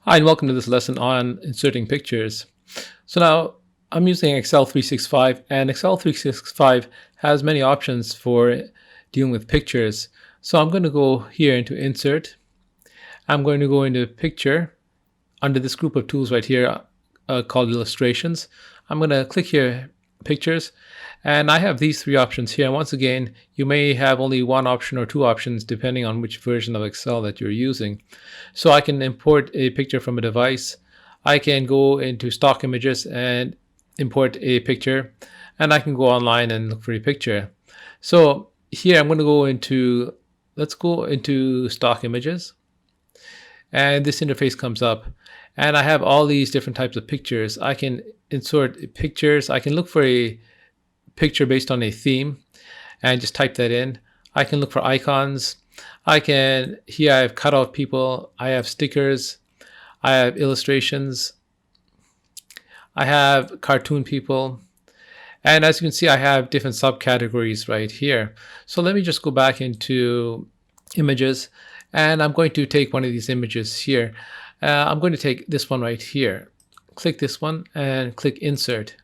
Hi, and welcome to this lesson on inserting pictures. So now I'm using Excel 365, and Excel 365 has many options for dealing with pictures. So I'm going to go here into Insert. I'm going to go into Picture under this group of tools right here called Illustrations. I'm going to click here, Pictures, and I have these three options here. And once again, you may have only one option or two options depending on which version of Excel that you're using. So I can import a picture from a device. I can go into stock images and import a picture, and I can go online and look for a picture. So here I'm going to go into, let's go into stock images, and this interface comes up, and I have all these different types of pictures. I can insert pictures. I can look for a picture based on a theme and just type that in. I can look for icons. Here I have cutout people, I have stickers, I have illustrations, I have cartoon people, and as you can see, I have different subcategories right here. So let me just go back into images, and I'm going to take one of these images here. I'm going to take this one right here. Click this one and click Insert.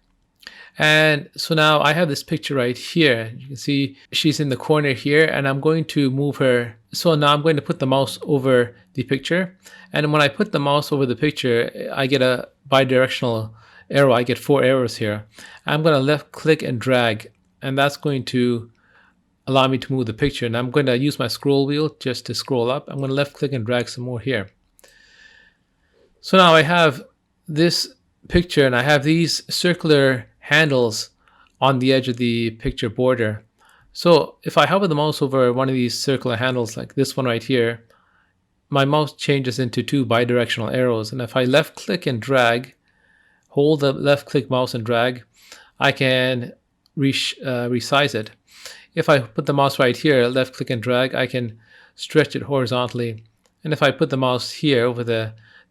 And so now I have this picture right here. You can see she's in the corner here, and I'm going to move her. So now I'm going to put the mouse over the picture. And when I put the mouse over the picture, I get a bidirectional arrow. I get 4 arrows here. I'm going to left click and drag, and that's going to allow me to move the picture. And I'm going to use my scroll wheel just to scroll up. I'm going to left click and drag some more here. So now I have this picture, and I have these circular handles on the edge of the picture border. So if I hover the mouse over one of these circular handles like this one right here, my mouse changes into 2 bidirectional arrows. And if I left click and drag, hold the left click mouse and drag, I can resize it. If I put the mouse right here, left click and drag, I can stretch it horizontally. And if I put the mouse here over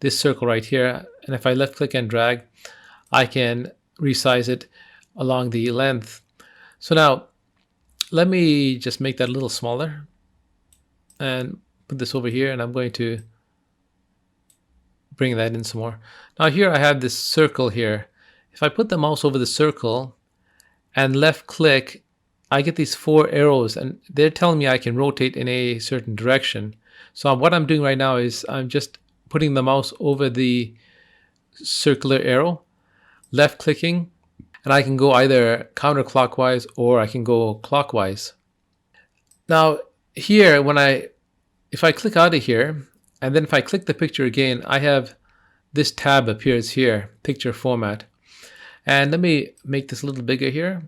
this circle right here, and if I left click and drag, I can resize it along the length. So now let me just make that a little smaller and put this over here, and I'm going to bring that in some more. Now here I have this circle here. If I put the mouse over the circle and left click, I get these 4 arrows, and they're telling me I can rotate in a certain direction. So what I'm doing right now is I'm just putting the mouse over the circular arrow, left clicking, and I can go either counterclockwise or I can go clockwise. Now here, if I click out of here, and then if I click the picture again, I have this tab appears here, picture format. And let me make this a little bigger here.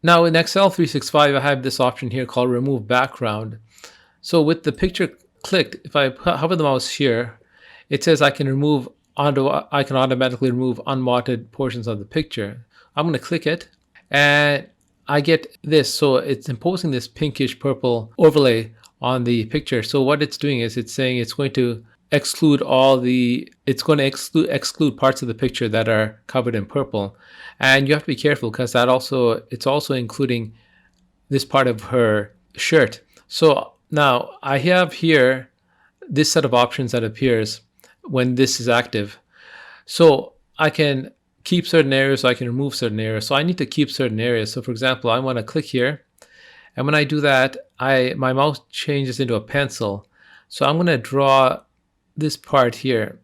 Now in Excel 365, I have this option here called remove background. So with the picture clicked, if I hover the mouse here, it says I can automatically remove unwanted portions of the picture. I'm going to click it, and I get this. So it's imposing this pinkish purple overlay on the picture. So what it's doing is it's saying it's going to exclude exclude parts of the picture that are covered in purple. And you have to be careful because it's also including this part of her shirt. So now I have here this set of options that appears when this is active. So I can keep certain areas, I can remove certain areas. So I need to keep certain areas. So for example, I want to click here, and when I do that, my mouse changes into a pencil. So I'm going to draw this part here.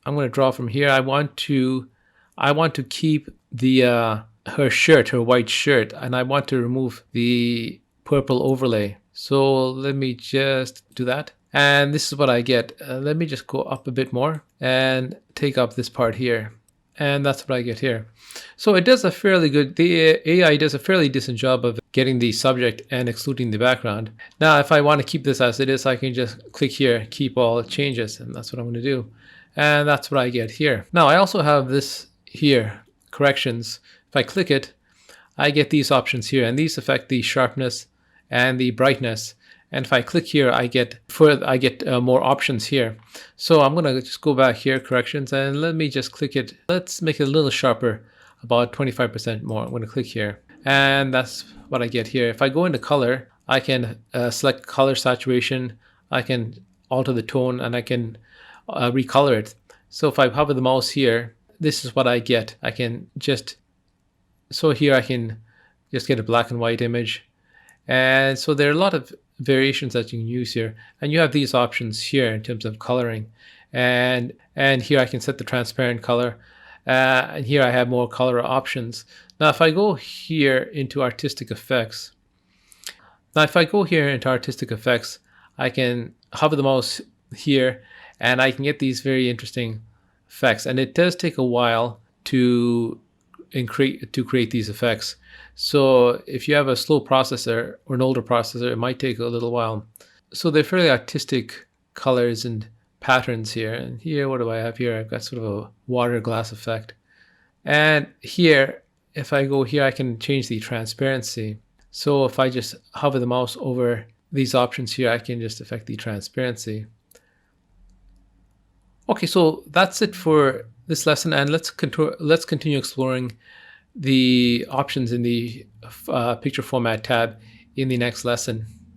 I'm going to draw from here. I want to keep her shirt, her white shirt, and I want to remove the purple overlay. So let me just do that. And this is what I get. Let me just go up a bit more and take up this part here. And that's what I get here. So the AI does a fairly decent job of getting the subject and excluding the background. Now, if I want to keep this as it is, I can just click here, keep all changes, and that's what I'm going to do. And that's what I get here. Now, I also have this here, corrections. If I click it, I get these options here, and these affect the sharpness and the brightness. And if I click here, I get more options here. So I'm going to just go back here, corrections, and let me just click it. Let's make it a little sharper, about 25% more. I'm going to click here, and that's what I get here. If I go into color, I can select color saturation. I can alter the tone, and I can recolor it. So if I hover the mouse here, this is what I get. I can just, so here I can just get a black and white image. And so there are a lot of variations that you can use here. And you have these options here in terms of coloring. And here I can set the transparent color. And here I have more color options. Now if I go here into artistic effects, I can hover the mouse here and I can get these very interesting effects. And it does take a while to create these effects. So if you have a slow processor or an older processor, it might take a little while. So they're fairly artistic colors and patterns here. And here, what do I have here? I've got sort of a water glass effect. And here, if I go here, I can change the transparency. So if I just hover the mouse over these options here, I can just affect the transparency. Okay, so that's it for this lesson, and let's continue exploring the options in the picture format tab in the next lesson.